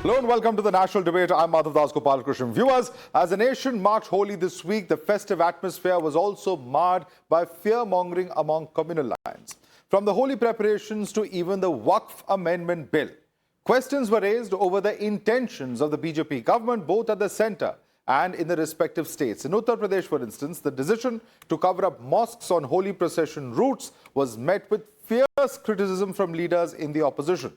Hello and welcome to the National Debate. I'm Madhav Das Gopalakrishnan. Viewers, as the nation marked Holi this week, the festive atmosphere was also marred by fear-mongering among communal lines. From the Holi preparations to even the Waqf Amendment Bill, questions were raised over the intentions of the BJP government, both at the centre and in the respective states. In Uttar Pradesh, for instance, the decision to cover up mosques on Holi procession routes was met with fierce criticism from leaders in the opposition.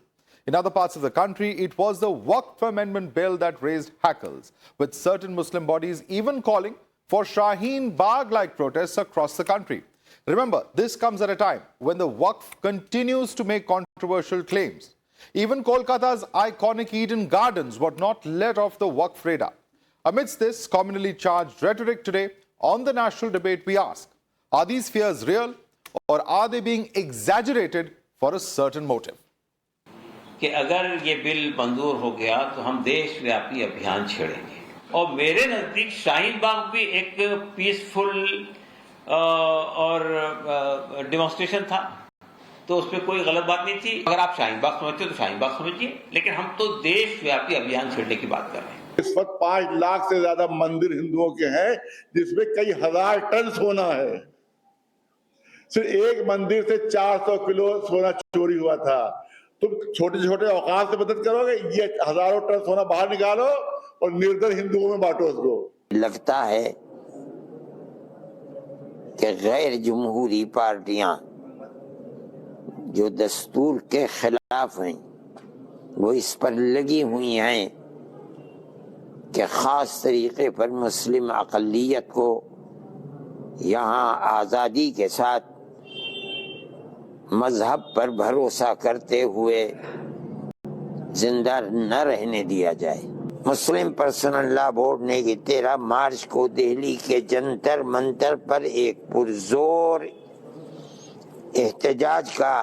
In other parts of the country, it was the Waqf Amendment Bill that raised hackles, with certain Muslim bodies even calling for Shaheen Bagh-like protests across the country. Remember, this comes at a time when the Waqf continues to make controversial claims. Even Kolkata's iconic Eden Gardens were not let off the Waqf radar. Amidst this communally charged rhetoric today, on the National Debate, we ask, are these fears real or are they being exaggerated for a certain motive? कि अगर ये bill मंजूर हो गया तो हम देशव्यापी अभियान छेड़ेंगे और मेरे नजदीक शाहीन बाग भी एक पीसफुल और डेमोन्स्ट्रेशन था, तो उसमें कोई गलत बात नहीं थी। अगर आप शाहीन बाग समझते हो तो शाहीन बाग समझिए, लेकिन हम तो देशव्यापी अभियान छेड़ने की बात कर रहे हैं। इस वक्त 5 लाख से ज्यादा मंदिर हिंदुओं के हैं, जिसमें कई हजार टन सोना है। सिर्फ एक मंदिर से 400 किलो सोना चोरी हुआ था। तुम छोटे छोटे औकात से मदद करोगे, ये हजारों टन सोना बाहर निकालो और निर्धन हिंदुओं में बांटो उसको। लगता है कि गैर जमहूरी पार्टियां जो दस्तूर के खिलाफ हैं वो इस पर लगी हुई हैं कि खास तरीके पर मुस्लिम अक़लियत को यहाँ आज़ादी के साथ मजहब पर भरोसा करते हुए जिंदा न रहने दिया जाए। मुस्लिम पर्सनल लॉ बोर्ड ने 13 मार्च को दिल्ली के जंतर मंतर पर एक पुरजोर एहतजाज का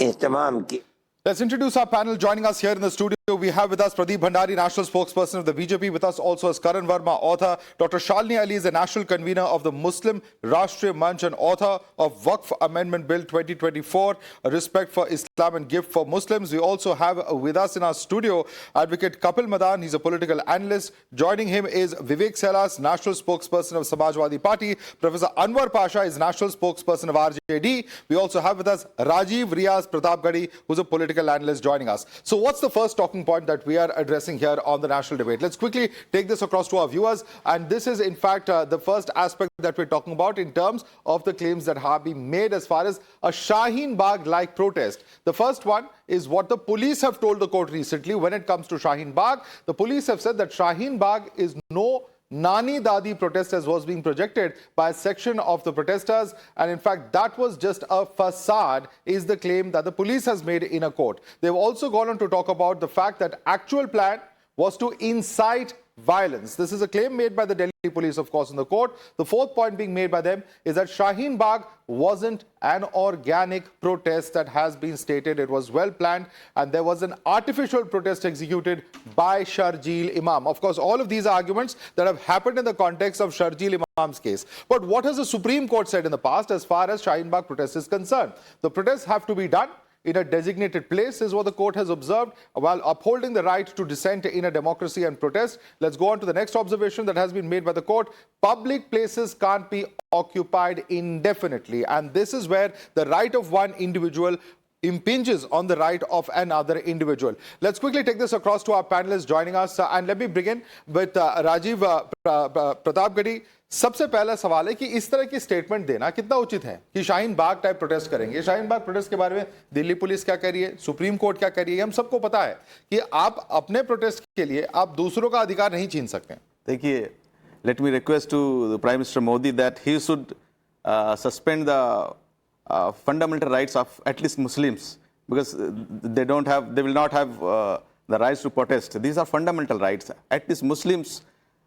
एहतमाम किया। Let's introduce our panel. Joining us here in the studio, we have with us Pradeep Bhandari, national spokesperson of the BJP. With us also is Karan Verma, author. Dr. Shalini Ali is the national convener of the Muslim Rashtriya Manch and author of Waqf Amendment Bill 2024, Respect for Islam and Gift for Muslims. We also have with us in our studio Advocate Kapil Madan. He's a political analyst. Joining him is Vivek Sailas, national spokesperson of Samajwadi Party. Professor Anwar Pasha is national spokesperson of RJD. We also have with us Rajiv Riaz Pratapgarhi, who's a political analyst, joining us. So what's the first talking point that we are addressing here on the National Debate? Let's quickly take this across to our viewers, and this is in fact the first aspect that we're talking about in terms of the claims that have been made as far as a Shaheen Bagh-like protest. The first one is what the police have told the court recently when it comes to Shaheen Bagh. The police have said that Shaheen Bagh is no Nani Dadi protest as was being projected by a section of the protesters, and in fact that was just a facade, is the claim that the police has made in a court. They've also gone on to talk about the fact that actual plan was to incite violence. This is a claim made by the Delhi police, of course, in the court. The fourth point being made by them is that Shaheen Bagh wasn't an organic protest that has been stated. It was well planned, and there was an artificial protest executed by Sharjeel Imam. Of course, all of these arguments that have happened in the context of Sharjeel Imam's case. But what has the Supreme Court said in the past as far as Shaheen Bagh protest is concerned? The protests have to be done in a designated place, is what the court has observed, while upholding the right to dissent in a democracy and protest. Let's go on to the next observation that has been made by the court. Public places can't be occupied indefinitely, and this is where the right of one individual impinges on the right of another individual. Let's quickly take this across to our panelists joining us, and let me begin with Rajiv Pratapgarhi. सबसे पहला सवाल है कि इस तरह की statement देना कितना उचित है कि शाहीन बाग टाइप प्रोटेस्ट करेंगे। शाहीन बाग प्रोटेस्ट के बारे में दिल्ली पुलिस क्या कह रही है, सुप्रीम कोर्ट क्या कह रही है, हम सबको पता है कि आप अपने प्रोटेस्ट के लिए आप दूसरों का अधिकार नहीं छीन सकते। देखिए, let me request to the prime minister Modi that he should suspend the fundamental rights of at least Muslims, because they will not have the rights to protest. These are fundamental rights. At least Muslims,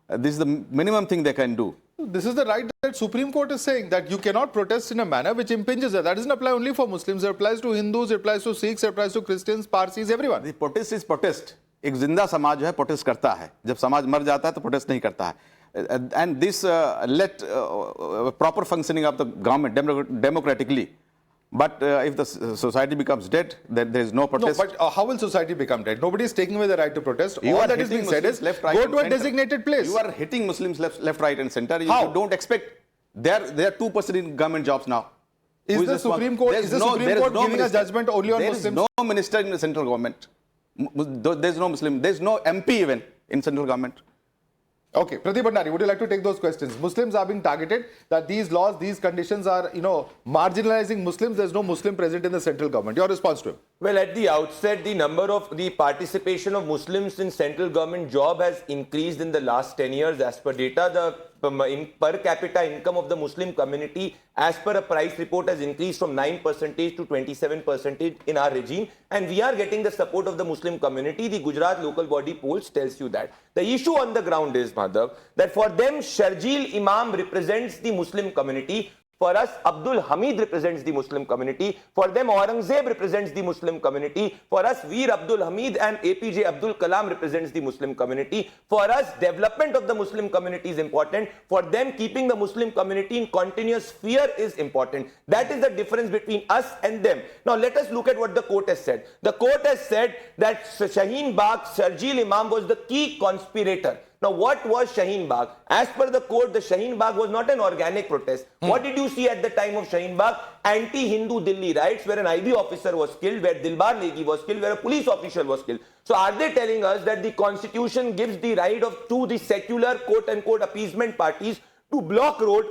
this is the minimum thing they can do. This is the right that Supreme Court is saying, that you cannot protest in a manner which impinges that. That doesn't apply only for Muslims. It applies to Hindus, it applies to Sikhs, it applies to Christians, Parsis, everyone. The protest is protest. एक जिंदा समाज जो है protest करता है, जब समाज मर जाता है तो प्रोटेस्ट नहीं करता है. And this let proper functioning of the government democratically. But if the society becomes dead, then there is no No, protest. but how will society become dead? Nobody is taking away the right to protest. You All are that is hitting being said Muslims is left, right, go and to a center. designated place. You are hitting Muslims left, right, and center. How? You don't expect. They are 2% in government jobs now. Is Who the responsible? Supreme Court- There is the no- Supreme there is Court no giving a minister. judgment only on Muslims? There is no minister in the central government. There is no Muslim. There is no MP even in central government. Okay, Pradeep Bhandari, would you like to take those questions? Muslims are being targeted, that these laws, these conditions are, marginalizing Muslims. There's no Muslim present in the central government. Your response to him? Well, at the outset, the participation of Muslims in central government job has increased in the last 10 years. As per data, the per capita income of the Muslim community, as per a price report, has increased from 9% to 27% in our regime. And we are getting the support of the Muslim community. The Gujarat local body polls tells you that. The issue on the ground is, Madhav, that for them, Sharjeel Imam represents the Muslim community. For us, Abdul Hamid represents the Muslim community. For them, Aurangzeb represents the Muslim community. For us, Veer Abdul Hamid and APJ Abdul Kalam represents the Muslim community. For us, development of the Muslim community is important. For them, keeping the Muslim community in continuous fear is important. That is the difference between us and them. Now, let us look at what the court has said. The court has said that Shaheen Bagh, Sharjeel Imam was the key conspirator. Now, what was Shaheen Bagh? As per the court, the Shaheen Bagh was not an organic protest. What did you see at the time of Shaheen Bagh? Anti-Hindu Delhi riots, where an IB officer was killed, where Dilbar Negi was killed, where a police official was killed. So are they telling us that the constitution gives the right to the secular quote-unquote appeasement parties to block road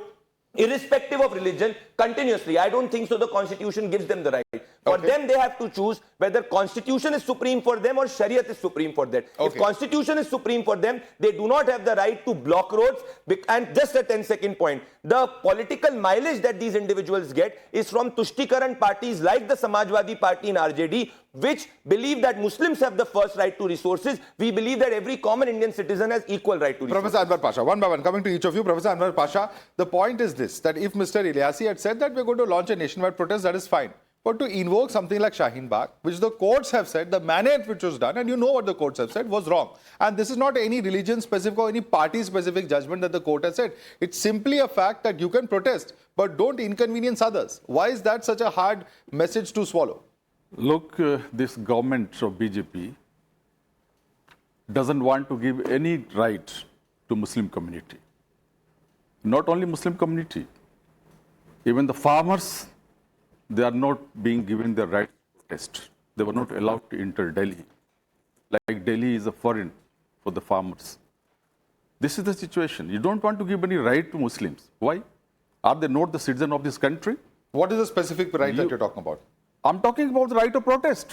irrespective of religion continuously? I don't think so. The constitution gives them the right. For them, they have to choose whether constitution is supreme for them or Shariat is supreme for them. If constitution is supreme for them, they do not have the right to block roads. And just a 10-second point, the political mileage that these individuals get is from Tushtikaran parties like the Samajwadi Party in RJD, which believe that Muslims have the first right to resources. We believe that every common Indian citizen has equal right to resources. Professor Anwar Pasha, one by one, coming to each of you. Professor Anwar Pasha, the point is this, that if Mr. Ilyasi had said that we're going to launch a nationwide protest, that is fine. But to invoke something like Shaheen Bagh, which the courts have said, the manner in which was done, and you know what the courts have said, was wrong. And this is not any religion-specific or any party-specific judgment that the court has said. It's simply a fact that you can protest, but don't inconvenience others. Why is that such a hard message to swallow? Look, this government of BJP doesn't want to give any right to Muslim community. Not only Muslim community, even the farmers, they are not being given the right to protest. They were not allowed to enter Delhi. Like Delhi is a foreign for the farmers. This is the situation. You don't want to give any right to Muslims. Why? Are they not the citizen of this country? What is the specific right that you're talking about? I'm talking about the right of protest.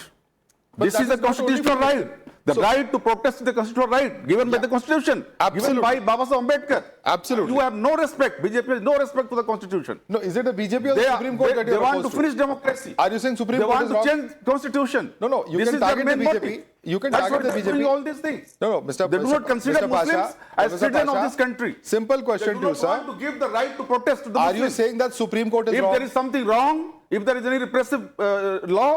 But This that is a is not only constitutional for- right. The So- right to protest is the constitutional right given by the Constitution, Absolutely. given by Baba Saheb Ambedkar. Absolutely. You have no respect. BJP has no respect for the Constitution. No, is it the BJP or the They, Supreme Court that they you're want to opposed finish democracy. Are you saying Supreme They Court want is to wrong? change Constitution. No, you This can is their target the main BJP. motive. You can That's target what the is BJP. doing all these things. No, Mr. They do not consider Mr. Muslims Pasha, as Mr. citizens of Pasha, this country. Simple They question do to you, not sir. want to give the right to protest to the Are you Muslims. saying that Supreme Court is If wrong? there is something wrong, if there is any repressive law,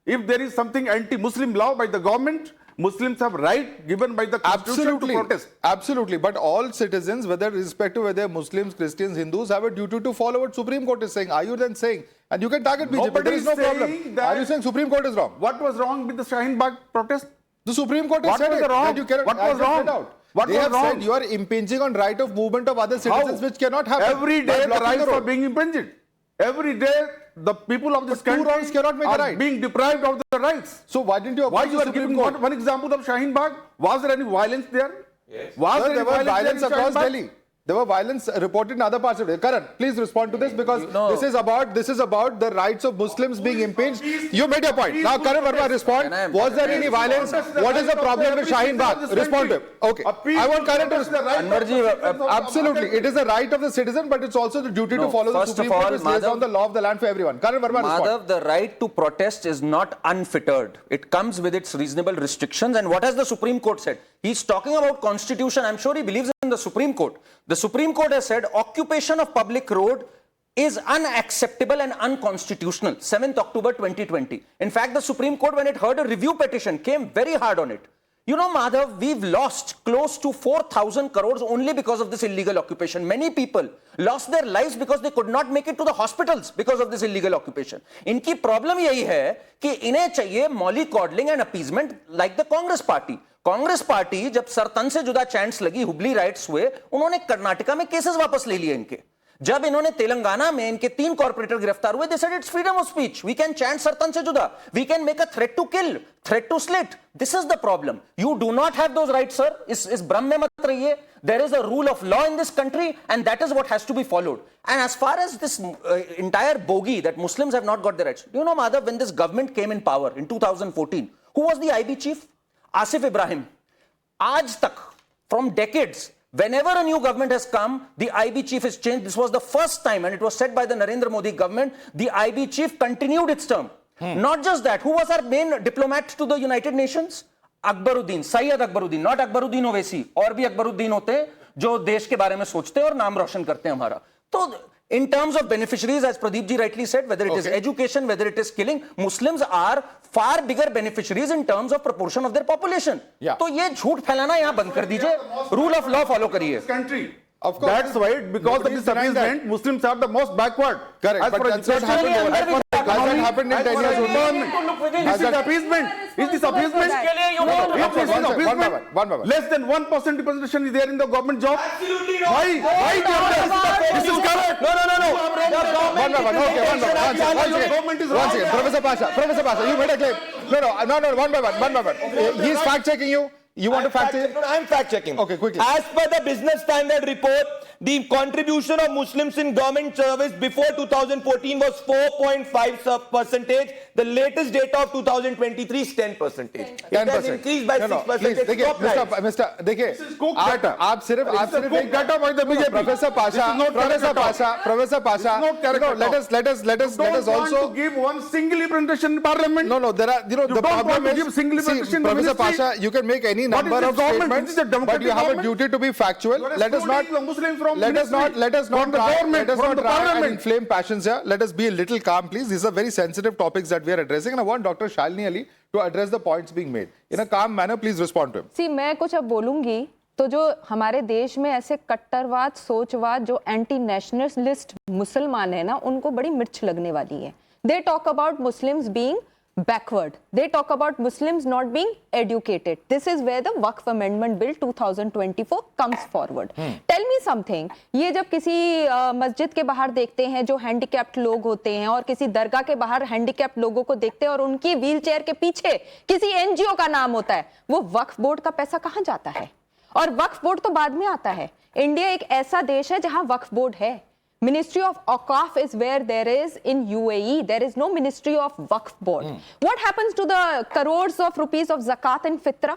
if there is something anti-Muslim law by the government, Muslims have right given by the Constitution Absolutely. to protest. Absolutely. But all citizens, whether irrespective whether they're Muslims, Christians, Hindus, have a duty to follow what Supreme Court is saying. Are you then saying? And you can target BJP. Nobody There is no is saying problem. that- Are you saying Supreme Court is wrong? What was wrong with the Shaheen Bagh protest? The Supreme Court has What said was it. wrong? That you cannot, What I was just wrong? read out. What they was have wrong? said you are impinging on right of movement of other citizens, which cannot happen. Every by day the blocking rights road. are being impinged. Every day the people of this But two country wrongs cannot make a are right. being deprived of their rights. So why didn't you Why oppose you the are Supreme giving Court? one example of Shaheen Bagh? Was there any violence there? Yes. Was Sir, there there any was violence violence there in across Shaheen Bagh? Delhi. There were violence reported in other parts of Delhi. Karan, please respond to this because this is about the rights of Muslims being impinged. You made your point. Now, Karan Verma, respond. Was there any violence? What is the problem with Shaheen Bagh? Respond to him. Okay. I want Karan to respond. Absolutely. It is the right of the citizen, but it's also the duty to follow the first Supreme of Court, all, which lays down Madhav- the law of the land for everyone. Karan Verma, respond. Madhav, the right to protest is not unfettered. It comes with its reasonable restrictions. And what has the Supreme Court said? He's talking about constitution. I'm sure he believes in the Supreme Court. The Supreme Court has said occupation of public road is unacceptable and unconstitutional. 7th October 2020. In fact, the Supreme Court, when it heard a review petition, came very hard on it. You know, Madhav, we've lost close to 4,000 crores only because of this illegal occupation. Many people lost their lives because they could not make it to the hospitals because of this illegal occupation. इनकी problem यही है कि इन्हें चाहिए mollycoddling and appeasement like the Congress party. Congress party जब सरतन से जुदा chants लगी, हुबली राइट्स हुए, उन्होंने कर्नाटका में केसेस वापस ले लिए इनके. जब इन्होंने तेलंगाना में इनके 3 कॉर्पोरेटर गिरफ्तार हुए, they said it's freedom of speech. We can chant सरतन से जुदा. We can make a threat to kill, threat to slit. This is the problem. You do not have those rights, sir. इस भ्रम में मत रहिए. There is a rule of law in this country, and that is what has to be followed. And as far as this entire bogey that Muslims have not got their rights, do you know, Madhav, when this government came in power in 2014, who was the IB chief? Asif Ibrahim. Aaj tak, from decades, whenever a new government has come, the IB chief is changed. This was the first time, and it was said by the Narendra Modi government, the IB chief continued its term. Not just that, who was our main diplomat to the United Nations? Akbaruddin, Syed Akbaruddin, not Akbaruddin Owaisi. और भी अकबरुद्दीन होते हैं जो देश के बारे में सोचते हैं और नाम रोशन करते हैं हमारा. तो in terms of beneficiaries, as Pradeep ji rightly said, whether it is education, whether it is killing, Muslims are far bigger beneficiaries in terms of proportion of their population. तो ये झूठ फैलाना यहाँ बंद कर दीजिए. Rule of law follow करिए. Country. Of course. That's why, because of this appeasement, Muslims are the most backward. Correct. As But for that's not education, happened as for Has that economy, happened in as 10 for years? employment. This is appeasement. Is this appeasement? If this is appeasement, One by one. less than 1% representation is there in the government job. Absolutely not. Why? This is correct. No. One by one. Okay, one by one. Government is Once wrong. again. Professor Pasha, you made a claim. No, one by one. He's fact checking you. You want to fact check? No, I'm fact checking. Okay, quickly. As per the Business Standard report, the contribution of Muslims in government service before 2014 was 4.5%. The latest data of 2023 is 10%. It has increased by 6%. Please, देखिए, Mr. देखिए, आप सिर्फ एक data by the BJP. Professor Pasha, let us Don't want also to give one single representation in parliament. No, there are, the don't problem want to is, give single see, representation to Professor ministry. Pasha, you can make any What number is of this government? statements, This is a democratic but you have a government. duty to be factual. You are Let us not excluding Muslims from try the and parliament. inflame passions here. Let us be a little calm, please. These are very sensitive topics that we are addressing, and I want Dr. Shalini Ali to address the points being made. In a calm manner, please respond to him. सी मैं कुछ अब बोलूंगी तो जो हमारे देश में ऐसे कट्टरवाद सोचवाद जो एंटी नेशनलिस्ट मुसलमान है ना उनको बड़ी मिर्च लगने वाली है. They talk about Muslims being backward. They talk about Muslims not being educated. This is where the Waqf Amendment Bill 2024 comes forward. Tell me something. ये जब किसी मस्जिद के बाहर देखते हैं जो हैंडीकैप्ड लोग होते हैं और किसी दरगाह के बाहर हैंडीकैप्ड लोगों को देखते हैं और उनकी व्हीलचेयर के पीछे किसी एनजीओ का नाम होता है, वो वक्फ बोर्ड का पैसा कहाँ जाता है? और वक्फ बोर्ड तो बाद में आता है. इंडिया एक ऐसा देश है जहां वक्फ बोर्ड है. Ministry of Awqaf is where there is in UAE. There is no Ministry of Waqf Board. What happens to the crores of rupees of zakat and fitra?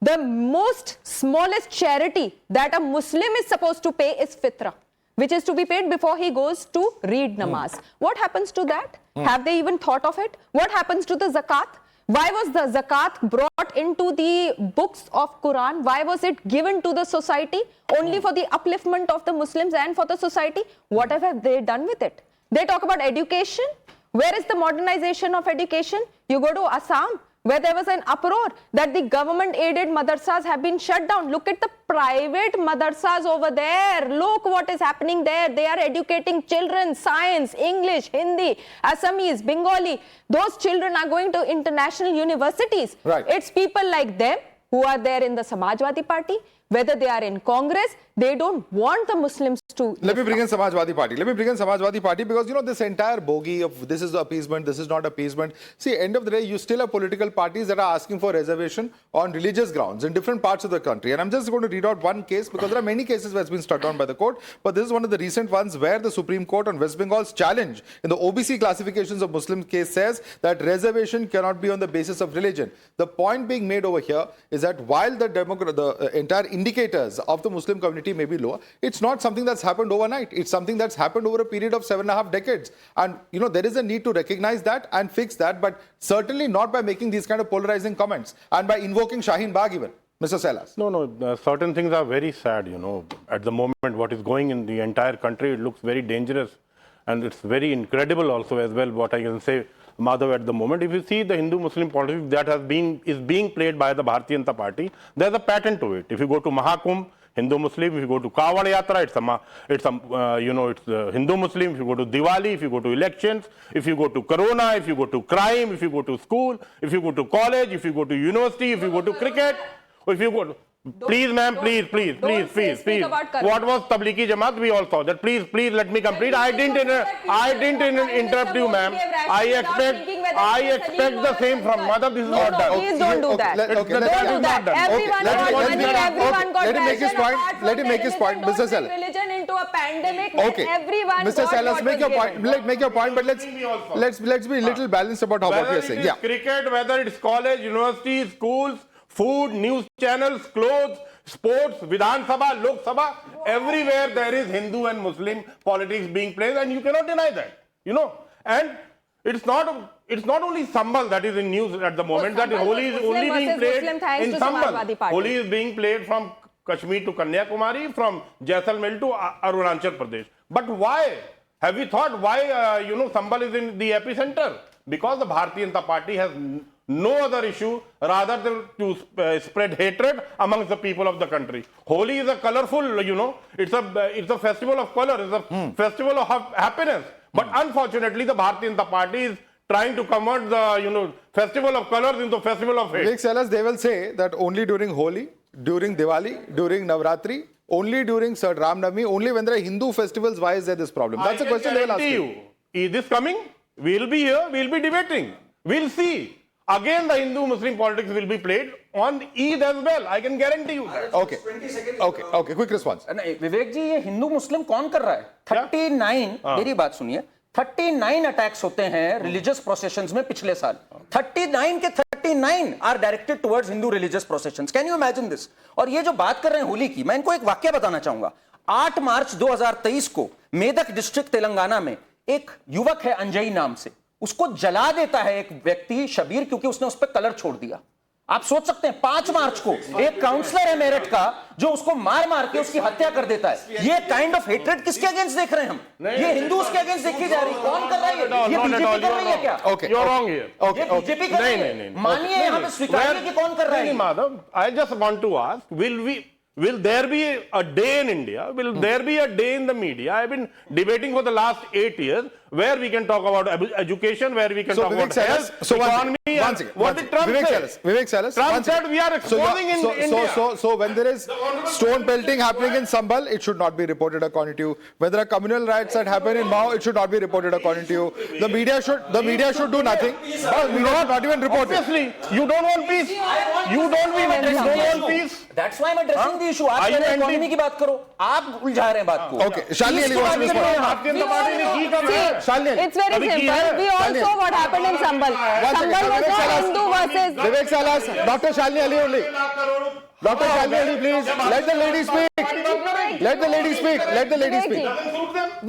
The most smallest charity that a Muslim is supposed to pay is fitra, which is to be paid before he goes to read namaz. What happens to that? Have they even thought of it? What happens to the zakat? Why was the zakat brought into the books of Quran? Why was it given to the society? Only for the upliftment of the Muslims and for the society? What have they done with it? They talk about education. Where is the modernization of education? You go to Assam, where there was an uproar that the government-aided madrasas have been shut down. Look at the private madrasas over there. Look what is happening there. They are educating children, science, English, Hindi, Assamese, Bengali. Those children are going to international universities. Right. It's people like them who are there in the Samajwadi Party. Whether they are in Congress, they don't want the Muslims to... Let me bring in Samajwadi Party. Because, this entire bogey of this is the appeasement, this is not appeasement. See, end of the day, you still have political parties that are asking for reservation on religious grounds in different parts of the country. And I'm just going to read out one case because there are many cases where it's been struck down by the court. But this is one of the recent ones where the Supreme Court on West Bengal's challenge in the OBC classifications of Muslim case says that reservation cannot be on the basis of religion. The point being made over here is that while the entire indicators of the Muslim community may be lower, it's not something that's happened overnight. It's something that's happened over a period of 7.5 decades. And, there is a need to recognize that and fix that, but certainly not by making these kind of polarizing comments and by invoking Shaheen Bagh even. Mr. Sailas. No, certain things are very sad, At the moment, what is going in the entire country, it looks very dangerous. And it's very incredible also as well, what I can say. Madhav, at the moment. If you see the Hindu-Muslim politics that is being played by the Bharatiya Janata Party, there's a pattern to it. If you go to Mahakumbh, Hindu-Muslim. If you go to Kawad Yatra, it's Hindu-Muslim. If you go to Diwali, if you go to elections, if you go to Corona, if you go to crime, if you go to school, if you go to college, if you go to university, if you go to cricket, or if you go to... Please, ma'am, please. What was Tablighi Jamaat? We all saw that. Please, let me complete. I didn't interrupt you, ma'am. I expect the same from Madhav. This is not done. Please don't do that. Don't do that. Everyone got money, everyone got let him make his point. Let him make his point, Mr. Sellers. Religion into a pandemic. Okay, everyone Mr. got Sellers, what make your was point. given. Make your point, but let's be a little balanced about what you're saying. Yeah. Cricket, whether it's college, university, schools, food, news channels, clothes, sports, Vidhan Sabha, Lok Sabha, everywhere there is Hindu and Muslim politics being played, and you cannot deny that, And it's not only Sambal that is in news at the moment, that Holi is only being played in Sambal. Holi is being played from Kashmir to Kanyakumari, from Jaisalmer to Arunachal Pradesh. But why? Have we thought why, Sambal is in the epicenter? Because the Bharatiya Janata Party has no other issue rather than to spread hatred amongst the people of the country. Holi is a colorful, it's a festival of color, it's a festival of happiness. But unfortunately, the Bharatiya Janata Party is trying to convert the, festival of colors into festival of hate. Vivek Sellers, they will say that only during Holi, during Diwali, during Navratri, only during Sir Ram Navami, only when there are Hindu festivals, why is there this problem? That's a question they will ask you. Is this coming? We'll be here, we'll be debating. We'll see. Again, the Hindu-Muslim politics will be played on Eid as well. I can guarantee you that. Okay. Quick response. विवेक जी, ये हिंदू मुस्लिम कौन कर रहा है? 39 मेरी बात सुनिए, 39 attacks होते हैं रिलीजियस प्रोसेशंस में पिछले साल. 39 के 39 are directed towards Hindu religious processions. Can you imagine this? और ये जो बात कर रहे हैं होली की, मैं इनको एक वाक्य बताना चाहूंगा. 8 मार्च 2023 को मेदक डिस्ट्रिक्ट तेलंगाना में एक युवक है अंजई नाम से, उसको जला देता है एक व्यक्ति शबीर, क्योंकि उसने उस पर कलर छोड़ दिया. आप सोच सकते हैं 5 मार्च को एक काउंसलर है मेरठ का जो उसको मार के उसकी हत्या कर देता है. ये काइंड ऑफ हेट्रेड किसके अगेंस्ट देख रहे हैं हम? ये हिंदूज के अगेंस्ट देखी जा रही है. कौन कर रहा है? ये बीजेपी कर रही है क्या? You are wrong here. ये बीजेपी कर रही है. मानिए यहां पे स्वीकारिए कि कौन कर रहा है. Madhav, I just want to ask, will there be a day in India? Will there be a day in the media? I've been debating for the last 8 years where we can talk about education, where we can talk about health, economy. What did Trump say? Vivek Sellers, Trump said we are exposing in India. So when there is stone pelting happening in Sambal, it should not be reported according to you. When there are communal riots that happen in Mao, it should not be reported according to you. The media should do nothing. The media should not even report it. Obviously, you don't want peace. You don't want peace. That's why I'm addressing the issue. आप economy की बात करो, आप उलझा रहे हैं बात को. Okay, Shalini Ali wants to respond. It's very simple. We all saw what happened in Sambal. Sambal was not Hindu versus... Vivek Sellers, Dr. Shalini Ali only. Dr. Shalini Ali, please. Let the lady speak. Let the lady speak.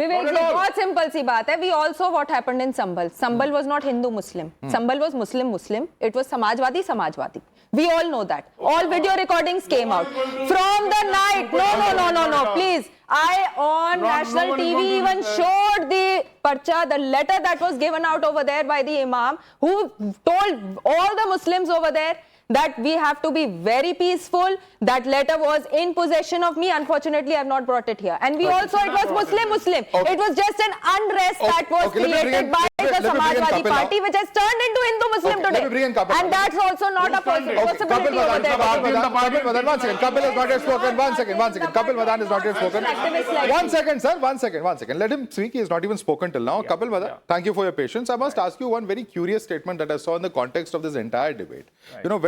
Vivek ji, बहुत simple सी बात है. We all saw what happened in Sambal. Sambal was not Hindu-Muslim. Sambal was Muslim-Muslim. It was Samajwadi. We all know that. All video recordings came out. From the night. No. Please. I on national TV even showed the parcha, the letter that was given out over there by the Imam, who told all the Muslims over there that we have to be very peaceful. That letter was in possession of me. Unfortunately, I have not brought it here. And we also, it was Muslim. Okay. It was just an unrest that was created by the Samajwadi Party, which has turned into Hindu-Muslim today. And that's also not a possibility over there. One second. Kapil has not yet spoken. One second. Kapil Madan has not yet spoken. One second, sir. One second. Let him speak. He has not even spoken till now. Kapil Madan, thank you for your patience. I must ask you one very curious statement that I saw in the context of this entire debate.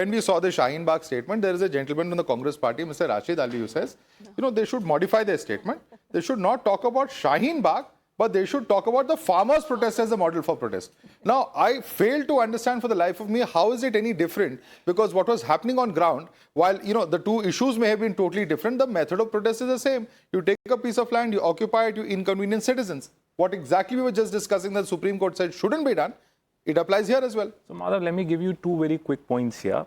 When we saw the Shaheen Bagh statement, there is a gentleman from the Congress Party, Mr. Rashid Ali, who says, they should modify their statement. They should not talk about Shaheen Bagh, but they should talk about the farmers' protest as a model for protest. Now, I fail to understand for the life of me, how is it any different? Because what was happening on ground, while, the two issues may have been totally different, the method of protest is the same. You take a piece of land, you occupy it, you inconvenience citizens. What exactly we were just discussing that the Supreme Court said shouldn't be done, it applies here as well. So, Madhav, let me give you two very quick points here.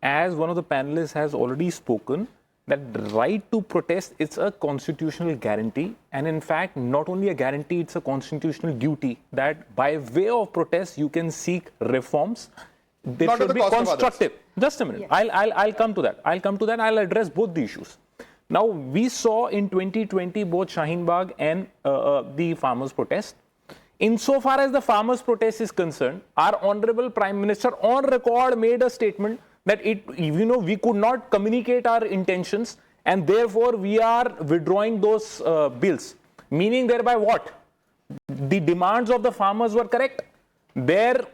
As one of the panelists has already spoken, that the right to protest is a constitutional guarantee, and in fact, not only a guarantee, it's a constitutional duty that by way of protest you can seek reforms. They Not at should the be cost of others. constructive. Just a minute. I'll come to that. I'll address both the issues. Now, we saw in 2020 both Shaheen Bagh and the farmers' protest. Insofar as the farmers' protest is concerned, our Honorable Prime Minister on record made a statement that we could not communicate our intentions and therefore we are withdrawing those bills. Meaning thereby what? The demands of the farmers were correct. Their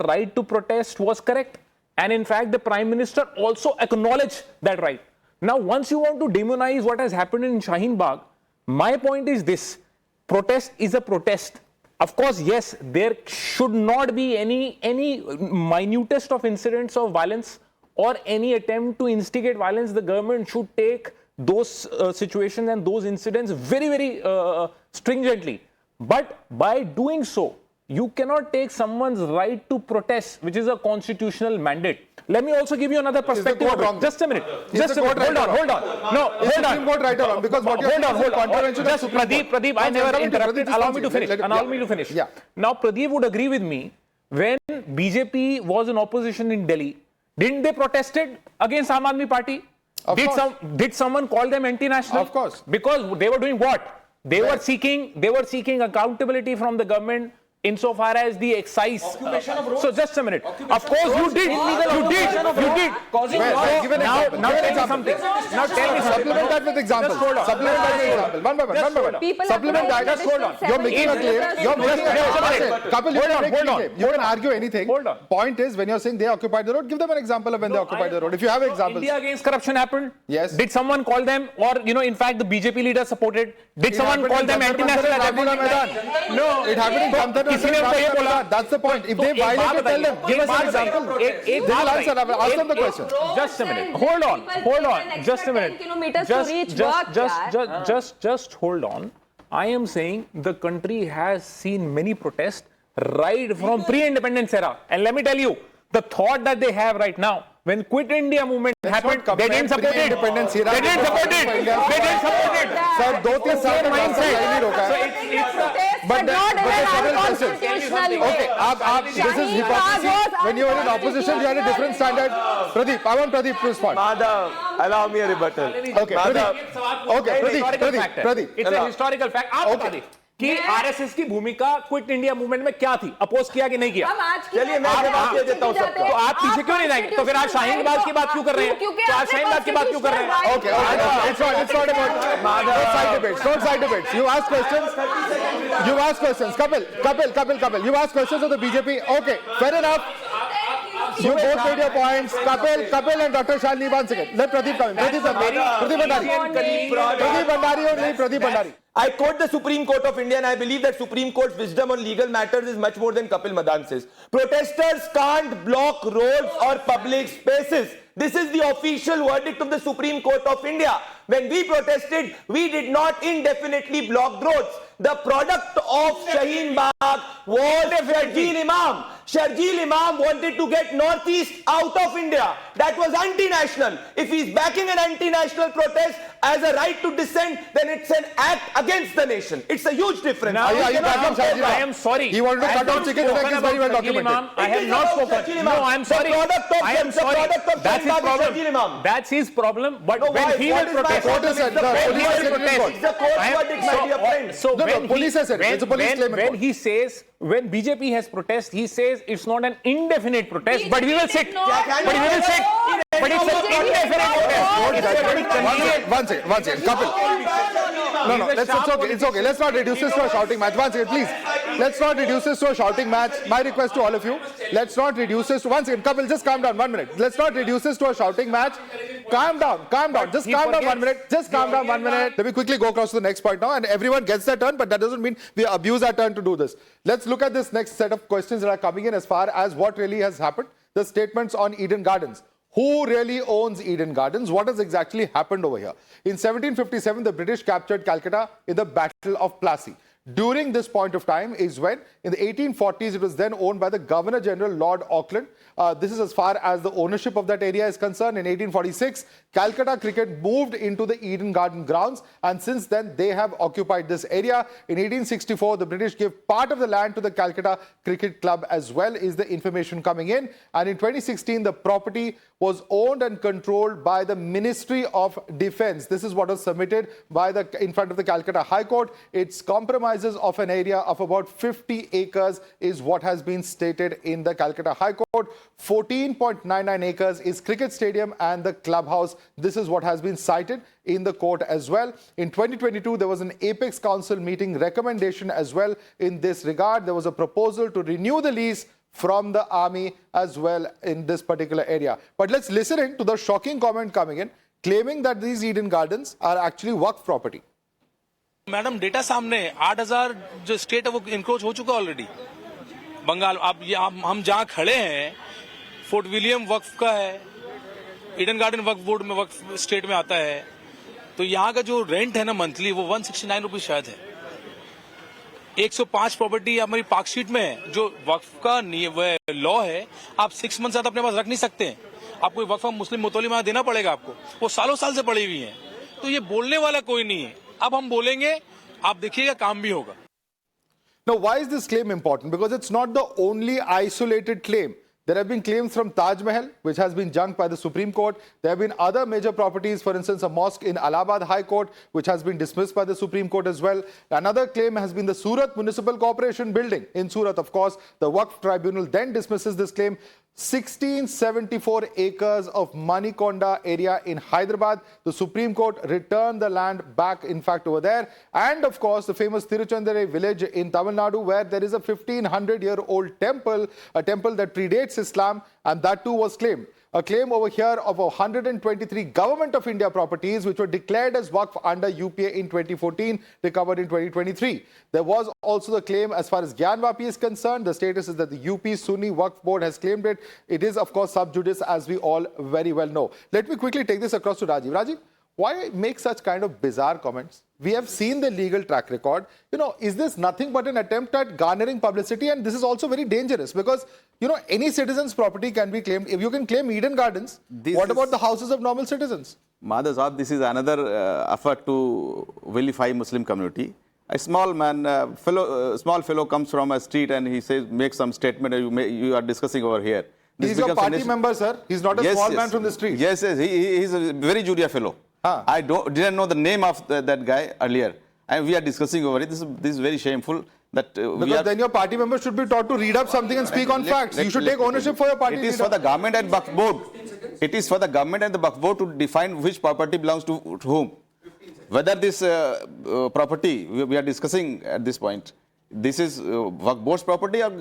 right to protest was correct. And in fact, the Prime Minister also acknowledged that right. Now, once you want to demonize what has happened in Shaheen Bagh, my point is this: protest is a protest. Of course, yes, there should not be any minutest of incidents of violence or any attempt to instigate violence. The government should take those situations and those incidents very, very stringently. But by doing so, you cannot take someone's right to protest, which is a constitutional mandate. Let me also give you another perspective. Just a minute. Just a minute. Hold on. No, hold on. Right or wrong? Because what you're saying is contravention of Just Supreme Court. Pradeep, I never interrupted. Allow me to finish. Allow me to finish. Yeah. Now, Pradeep would agree with me. When BJP was in opposition in Delhi, didn't they protested against Aam Aadmi Party? Did someone call them anti-national? Of course. Because they were doing what? They were seeking accountability from the government insofar as the excise. So just a minute. Of course you did. You did. Now tell me something. Supplement that with example. Supplement that with example. One by one. Supplement that. Just hold on. You're making a claim. You're making a claim. Kapil, you can make any claim. You can argue anything. Hold on. Point is, when you're saying they occupied the road, give them an example of when they occupied the road. If you have examples. India against corruption happened. Yes. Did someone call them, or in fact the BJP leader supported? Did someone call them anti-national? No, it happened in Jamtara. That's the point. If they violate, tell them. Give us an example. They will answer. Ask them the question. Just a minute. Hold on. Just a minute. Just hold on. I am saying the country has seen many protests right from pre-independence era. And let me tell you, the thought that they have right now, when Quit India movement happened, they didn't support it. They didn't support it. Sir, 2-3 साल में mindset नहीं रोका है. But okay, this is hypocrisy. When you were in opposition, you had a different standard. Pradeep, I want Pradeep to respond. Madhav, allow me a rebuttal. Okay, Pradeep. It's a historical fact. आप बता दें कि RSS की भूमिका quit India movement में क्या थी? Oppose किया कि नहीं किया? चलिए मैं जवाब दे देता हूं सबको। तो आप पीछे क्यों नहीं जाएंगे? तो फिर आप शाहीन बाग की बात क्यों कर रहे हैं? तो आप शाहीन बाग की बात क्यों कर रहे हैं? Okay, it's not about don't side debates. You ask questions. Kapil. You ask questions of the BJP. Okay, fair enough. You both made your points. Kapil and Dr. Shalini, once again. Let Pradeep come in. Pradeep Bhandari. I quote the Supreme Court of India, and I believe that Supreme Court's wisdom on legal matters is much more than Kapil Madan says. Protesters can't block roads or public spaces. This is the official verdict of the Supreme Court of India. When we protested, we did not indefinitely block roads. The product of Shaheen Bagh was Sharjeel Imam. Sharjeel Imam wanted to get Northeast out of India. That was anti-national. If he's backing an anti-national protest as a right to dissent, then it's an act against the nation. It's a huge difference. Now, I am sorry. He wanted to cut down chicken neck is very well documented. I have not spoken. No, I am sorry. I am sorry. That's his problem. That's his problem. But No, when why? he What will is my protest, problem? Police said, It's the the police police said said it. it. It's the court's verdict, my dear friend. So No, police has said it. It's a police claim. when he says, when BJP has protest, he says it's not an indefinite protest, but we will sit. But we will sit. But it's an indefinite protest. One second. Kapil. No. It's okay. Let's not reduce this to a shouting match. One second, please. Let's not reduce this to a shouting match. My request to all of you. Let's not reduce this to... One second. Kapil, just calm down. 1 minute. Let's not reduce this to a shouting match. Calm down. Just calm down 1 minute. Just calm down 1 minute. Let me quickly go across to the next point now. And everyone gets their turn, but that doesn't mean we abuse our turn to do this. Let's look at this next set of questions that are coming in as far as what really has happened. The statements on Eden Gardens. Who really owns Eden Gardens? What has exactly happened over here? In 1757, the British captured Calcutta in the Battle of Plassey. during this point of time is when, in the 1840s, it was then owned by the Governor General Lord Auckland. This is as far as the ownership of that area is concerned. In 1846, Calcutta Cricket moved into the Eden Garden grounds, and since then they have occupied this area. In 1864, the British gave part of the land to the Calcutta Cricket Club as well, is the information coming in. And in 2016, the property was owned and controlled by the Ministry of Defence. This is what was submitted by in front of the Calcutta High Court. It's compromises of an area of about 50 acres is what has been stated in the Calcutta High Court. 14.99 acres is cricket stadium and the clubhouse. This is what has been cited in the court as well. In 2022, there was an Apex Council meeting recommendation as well in this regard. There was a proposal to renew the lease from the army as well in this particular area. But let's listen in to the shocking comment coming in, claiming that these Eden Gardens are actually Waqf property. Madam data सामने है, 8000 जो state है वो encroach हो चुका already Bengal. अब हम जहाँ खड़े हैं फोर्ट विलियम वक्फ का है, ईडन गार्डन वक्फ बोर्ड में वक्फ स्टेट में आता है, तो यहाँ का जो रेंट है ना मंथली वो 169 रुपीज शायद है। 105 प्रॉपर्टी हमारी पार्कशीट में है। जो वक्फ का लॉ है आप 6 मंथ अपने पास रख नहीं सकते हैं, आपको वक्फ मुस्लिम मुतौली में देना पड़ेगा आपको, वो सालों साल से पड़ी हुई है। तो ये बोलने वाला कोई नहीं है, अब हम बोलेंगे आप देखिएगा काम भी होगा। Now, why is this claim important? Because it's not the only isolated claim. There have been claims from Taj Mahal, which has been junked by the Supreme Court. There have been other major properties, for instance, a mosque in Allahabad High Court, which has been dismissed by the Supreme Court as well. Another claim has been the Surat Municipal Corporation building in Surat, of course. The Waqf Tribunal then dismisses this claim. 1674 acres of Manikonda area in Hyderabad. The Supreme Court returned the land back, in fact, over there. And, of course, the famous Tiruchendurai village in Tamil Nadu, where there is a 1500-year-old temple, a temple that predates Islam, and that too was claimed. A claim over here of 123 Government of India properties which were declared as Waqf under UPA in 2014, recovered in 2023. There was also the claim as far as Gyanvapi is concerned. The status is that the UP Sunni Waqf Board has claimed it. It is, of course, sub judice, as we all very well know. Let me quickly take this across to Rajiv. Rajiv, why make such kind of bizarre comments? We have seen the legal track record. You know, is this nothing but an attempt at garnering publicity? And this is also very dangerous because, you know, any citizen's property can be claimed. If you can claim Eden Gardens, what about the houses of normal citizens? Madhav Saab, this is another effort to vilify Muslim community. A small man, small fellow comes from a street and he says, make some statement you are discussing over here. He's your party member, sir. He's not a small man from the street. Yes, he's a very junior fellow. I didn't know the name of that guy earlier, and we are discussing over it. This is very shameful. That because then your party members should be taught to read up something and speak on facts. You should take ownership for your party. It is for the government and Waqf board. It is for the government and the Waqf board to define which property belongs to whom. Whether this property we are discussing at this point, this is Waqf board's property or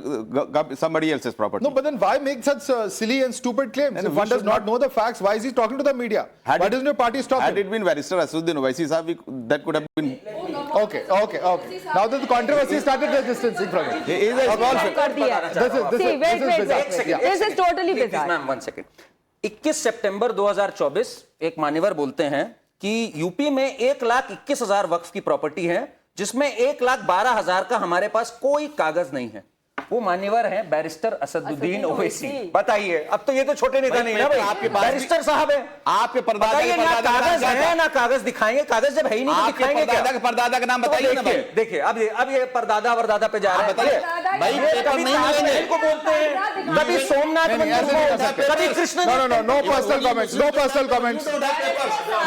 somebody else's property. No, but then why make such silly and stupid claims? If one does not know the facts, why is he talking to the media? Why doesn't your party stop him? Had it been Barrister Asaduddin Owaisi Sahab, that could have been... Okay. Now that the controversy started, they're distancing from it. Wait. This is totally bizarre. Ma'am, 1 second. 21 सितंबर 2024 एक मान्यवर बोलते हैं कि UP में 1,21,000 वक्फ की property है, जिसमें 1,12,000 का हमारे पास कोई कागज नहीं है। वो मान्यवर हैं बैरिस्टर असदुद्दीन ओवैसी। बताइए, अब तो ये तो छोटे नेता नहीं ना भाई, आपके बैरिस्टर साहब हैं, आपके परदादा कागज है ना, कागज दिखाएंगे, कागज जब है ही नहीं तो दिखाएंगे क्या? परदादा का नाम बताइए ना भाई। देखिए अब ये परदादा वरदादा पे जा रहा है। भाई कभी ताजमहल को बोलते हैं, कभी सोमनाथ मंदिर को, कभी Krishna. No personal comments.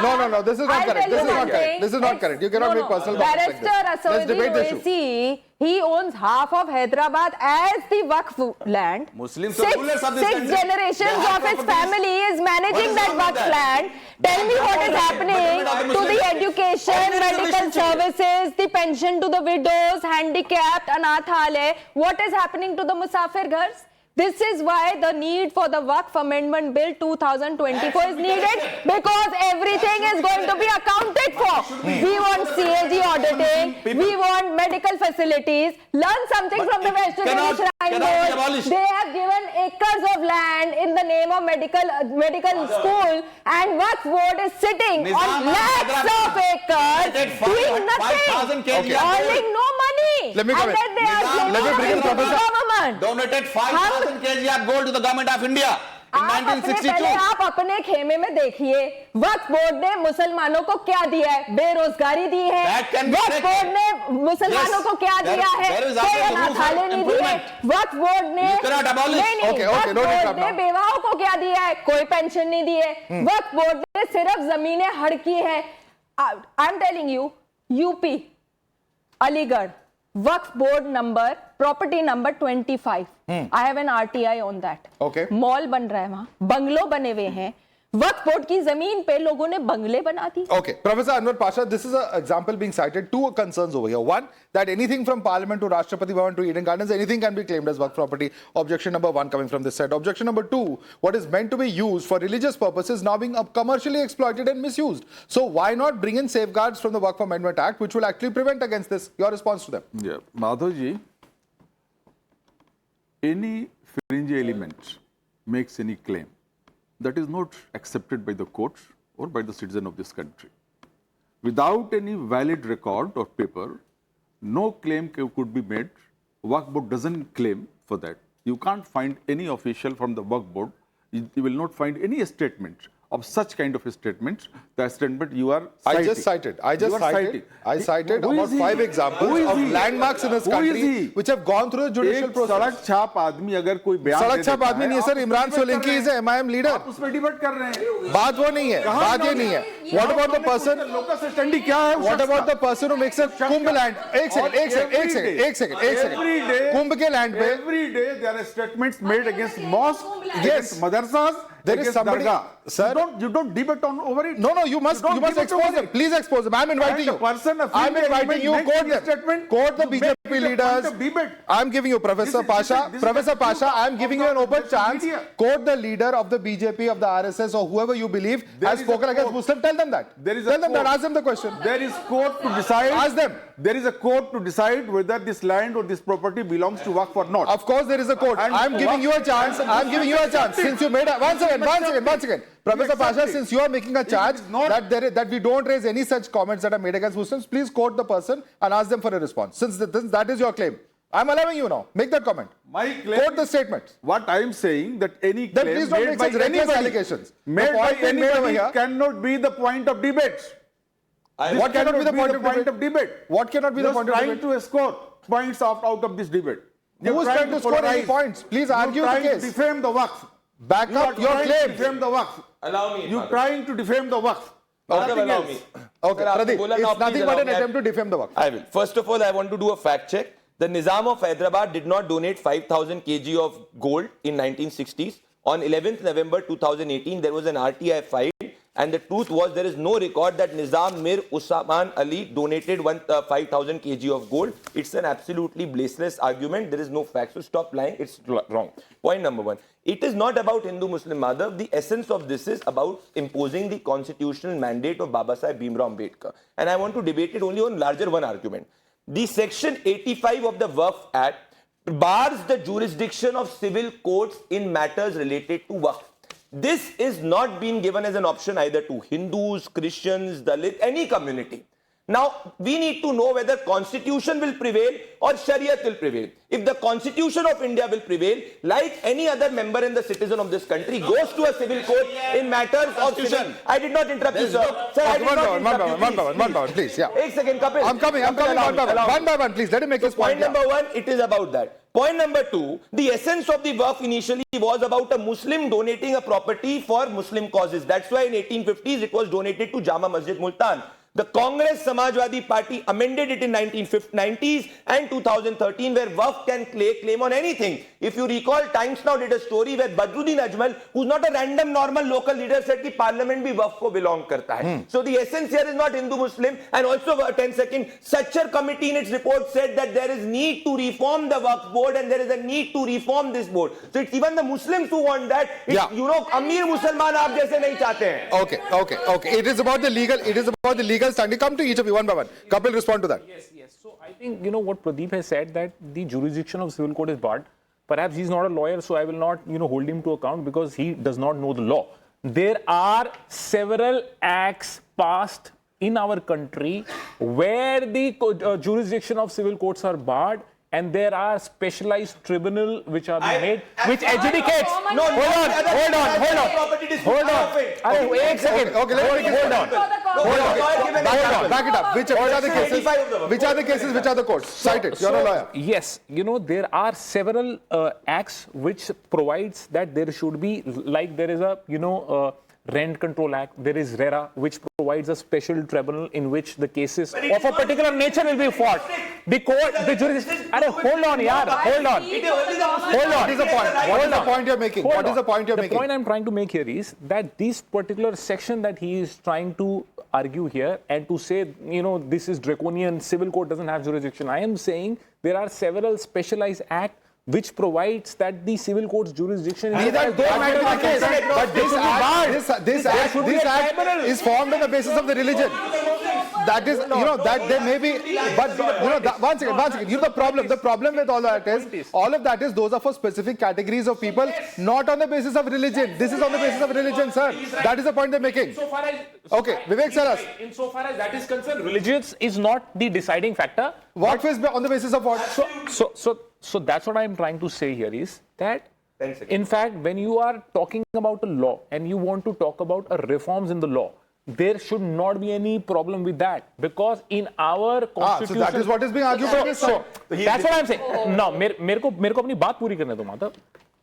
No. This is not correct. You cannot make personal comments like this. Let's debate the issue. He owns half of Hyderabad as the Waqf land. Muslims six generations of his family is managing that Waqf land. Tell me what is happening to the education, medical services, the pension to the widows, handicapped, Anathalaya. What is happening to the Musafir Ghars? This is why the need for the Waqf Amendment Bill 2024 is needed, because everything is going to be accounted for. We want CAG auditing, we want medical facilities. Learn something from the Western Shrine signboard. They have given acres of land in the name of medical school, and Waqf board is sitting on lakhs of acres doing nothing, earning no money. Let me come in. And then they are Let me bring in Professor. government. Donated 5,000 kg of gold to the government of India in पहले 1962. आप अपने खेमे में देखिए वक्फ board ने मुसलमानों को क्या दिया है, बेरोजगारी दी है। That can be Waqf checked. Board ने मुसलमानों Yes. को क्या There- दिया है, there is कोई also room for अनाथालय नहीं दिए। improvement. वक्फ बोर्ड ने You cannot abolish. नहीं, Okay, Waqf no need board to ने now. बेवाओं को क्या दिया है, कोई पेंशन नहीं दिए। वक्फ बोर्ड ने सिर्फ जमीनें हड़की है। I am telling you, UP Aligarh Waqf board number property number 25, I have an RTI on that. Okay. Mall बन रहा है वहां, बंगलो बने हुए हैं, वक्फ बोर्ड की जमीन पे लोगों ने बंगले बना दी। Okay, Professor Anwar Pasha, this is an example being cited. Two concerns over here. One, that anything from Parliament to Rashtrapati Bhavan to Eden Gardens, anything can be claimed as Waqf property. Objection number one coming from this side. Objection number two, what is meant to be used for religious purposes now being commercially exploited and misused. So why not bring in safeguards from the Waqf Amendment Act, which will actually prevent against this? Your response to them? Yeah, Madhavji, any fringe element makes any claim that is not accepted by the courts or by the citizen of this country. Without any valid record or paper, no claim could be made. Waqf board doesn't claim for that. You can't find any official from the Waqf board. You will not find any statement of such kind of a statement. The statement you are citing. I just cited Who about is he? 5 examples Who is of he? landmarks in this Who is country he? which have gone through the judicial एक process. सड़क छाप आदमी अगर कोई बयान सड़क दे छाप देता आदमी है, नहीं है सर, आप इमरान उसमें सोलंकी कर इज रहे हैं। MIM leader. आप उसमें डिबेट कर रहे हैं। बात वो नहीं है, बात ये नहीं है। What about the person? Locus standi क्या है? What about the person who makes a Kumbh land? एक सेकंड, कुंभ के लैंड पे Every day there are statements made against mosque, Yes. against madrasas, There is against somebody- dargah. Sir- You don't debate on over it. No, you must don't debate expose over them. it. Please expose them. I'm inviting And you. the person, a I'm female inviting you. element Quote makes a them. statement, Quote the you make BJP it a point leaders. of debate. I'm giving you, Professor Pasha. Professor Pasha, I'm giving you an open chance. media. Quote the leader of the BJP, of the RSS, or whoever you believe There has is a spoken against quote. Muslim. Tell them that. There is a Tell them that. quote. Ask them the question. There is court to decide. Ask them. There is a court to decide whether this land or this property belongs to Waqf or not. Of course, there is a court. And I'm giving you a chance. I'm giving you a chance. Since you made a once again. Professor Pasha, accept it. since you are making a charge is not- that we don't raise any such comments that are made against Muslims, please quote the person and ask them for a response. Since that is your claim, I'm allowing you now. Make that comment. My claim Quote the statement. What I am saying that any Then claim please don't made make by such reckless anybody, allegations. The made by point being made over anybody here- cannot be the point of debate. What cannot be the point of debate? What cannot be the Just point of trying debate? to score points out of this debate. You're Who is trying to score any polarize. points? Please You're argue the trying to case. defame the Waqf. Back You are up your trying to claim. defame the Waqf. Allow me. You're trying to defame the Waqf. Madhav, Nothing allow else. me. Okay, Sir, आपने Pradeep, बोला it's now, please nothing allow but an me. attempt to defame the Waqf. I will. First of all, I want to do a fact check. The Nizam of Hyderabad did not donate 5,000 kg of gold in 1960s. On 11th November 2018, there was an RTI filed, and the truth was there is no record that Nizam Mir Usman Ali donated 5,000 kg of gold. It's an absolutely baseless argument. There is no fact. So stop lying. It's wrong. Point number one. It is not about Hindu-Muslim Madhav. The essence of this is about imposing the constitutional mandate of Baba Sahib Bhimrao Ambedkar. And I want to debate it only on larger one argument. The section 85 of the Waqf Act bars the jurisdiction of civil courts in matters related to Waqf. This is not being given as an option either to Hindus, Christians, Dalit, any community. Now, we need to know whether constitution will prevail or Shariat will prevail. If the constitution of India will prevail, like any other member and the citizen of this country goes to a civil court in matters of civil... I did not interrupt you, sir. Sir, I did not interrupt you. One by one, please. Yeah. One second, Kapil. I'm coming. One by one, please. Let him make his point. Point number one, it is about that. Point number two, the essence of the Waqf initially was about a Muslim donating a property for Muslim causes. That's why in 1850s it was donated to Jama Masjid Multan. The Congress Samajwadi Party amended it in 1990s and 2013 where Waqf can claim on anything. If you recall, Times Now did a story where Badruddin Ajmal, who's not a random normal local leader, said that Parliament bhi Waqf ko belong karta hai. So the essence here is not Hindu-Muslim. And also, 10 seconds, Sachar committee in its report said that there is need to reform the Waqf board and there is a need to reform this board. So it's even the Muslims who want that. It's, Yeah. You know, Amir Musalman aap jaise nahi chahte hain. Okay. It is about the legal standing. Come to each of you one by one. Kapil, respond to that. Yes. So I think, what Pradeep has said, that the jurisdiction of civil court is barred. Perhaps he's not a lawyer, so I will not, hold him to account because he does not know the law. There are several acts passed in our country where the jurisdiction of civil courts are barred, and there are specialized tribunal which are being made, which adjudicates. No, Hold on. Wait a second. Okay, hold on. Back it up. Which are the cases? Which are the cases? Which are the courts? Cite it. You're a lawyer. Yes, there are several acts which provides that there should be, like there is a, Rent Control Act, there is RERA, which provides a special tribunal in which the cases of a particular nature will be fought. The court, the jurisdiction. Hold on, yaar. Hold on. What is the point? What is the point you're making? What is the point you're making? The point I'm trying to make here is that this particular section that he is trying to argue here and to say, this is draconian, civil court doesn't have jurisdiction. I am saying there are several specialized acts which provides that the civil court's jurisdiction is but this act is formed on the basis of the religion. That is, that there may be, but one second. The problem with all that is, those are for specific categories of people, not on the basis of religion. This is on the basis of religion, sir. That is the point they're making. Okay, Vivek, tell us. Insofar as that is concerned, religion is not the deciding factor. What is on the basis of what? So that's what I'm trying to say here is that, in fact, when you are talking about a law and you want to talk about reforms in the law, there should not be any problem with that, because in our constitution. So that is what is being argued by this side. That's what I'm saying. Now, मेरे को अपनी बात पूरी करने दो, Madhav.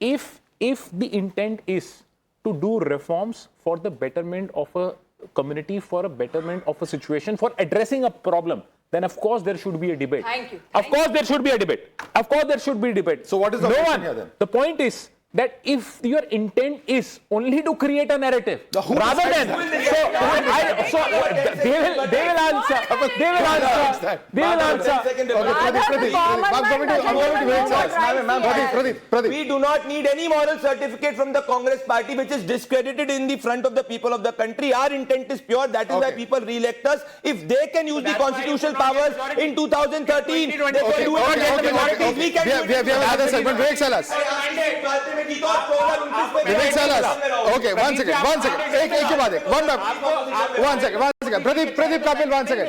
If the intent is to do reforms for the betterment of a community, for a betterment of a situation, for addressing a problem, then of course there should be a debate. Thank you. Of course there should be a debate. So what is the point here then? The point is that if your intent is only to create a narrative, rather than they will answer. We do not need any moral certificate from the Congress party, which is discredited in the front of the people of the country. Our intent is pure. That is why people re-elect us. If they can use the constitutional powers in 2013, they can do it. We can do it. Vivek Salas. Okay, one second. Pradeep Kapil, one second.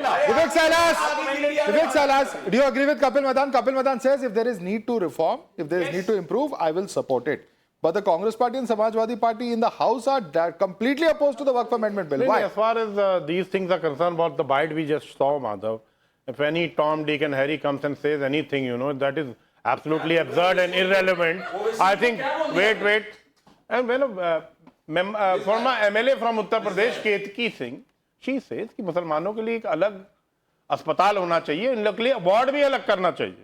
Vivek Salas, do you agree with Kapil Madan? Kapil Madan says if there is need to reform, if there is need to improve, I will support it. But the Congress party and Samajwadi party in the House are completely opposed to the Waqf Amendment Bill. Why? As far as these things are concerned, about the bite we just saw, Madhav, if any Tom, Dick and Harry comes and says anything, that is absolutely absurd and irrelevant. I think, wait. And when a former MLA from Uttar Pradesh, Ketki Singh, she says कि मुसलमानों के लिए एक अलग अस्पताल होना चाहिए, इन लोग के लिए वार्ड भी अलग करना चाहिए.